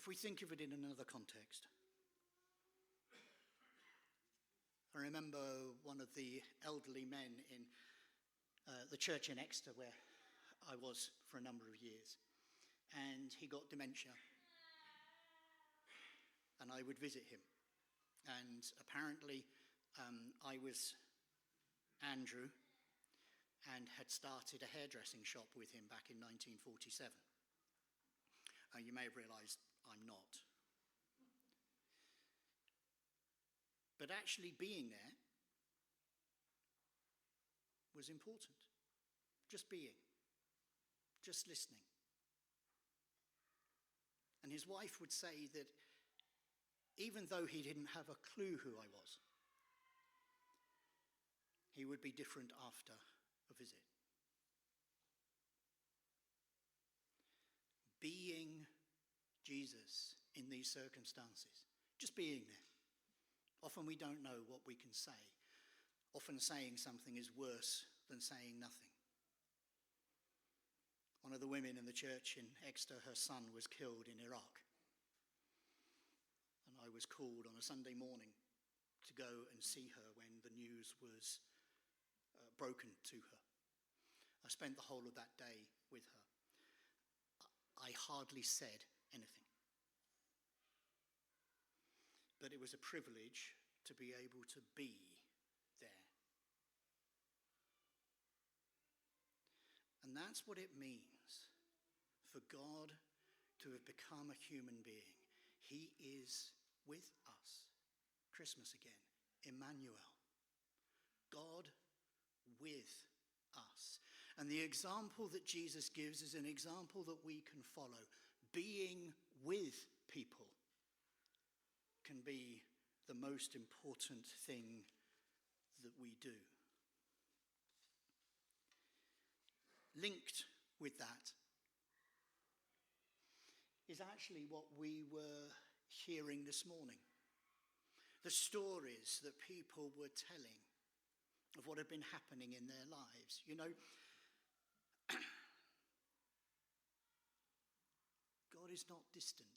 If we think of it in another context, I remember one of the elderly men in the church in Exeter where I was for a number of years, and he got dementia, and I would visit him, and apparently I was Andrew and had started a hairdressing shop with him back in 1947. You may have realised I'm not. But actually being there was important. Just being. Just listening. And his wife would say that even though he didn't have a clue who I was, he would be different after a visit. Being Jesus in these circumstances, just being there. Often we don't know what we can say. Often saying something is worse than saying nothing. One of the women in the church in Exeter, her son was killed in Iraq. And I was called on a Sunday morning to go and see her when the news was broken to her. I spent the whole of that day with her. I hardly said anything. But it was a privilege to be able to be there. And that's what it means for God to have become a human being. He is with us. Christmas again. Emmanuel. God with us. And the example that Jesus gives is an example that we can follow. Being with people can be the most important thing that we do. Linked with that is actually what we were hearing this morning. The stories that people were telling of what had been happening in their lives. You know, God is not distant.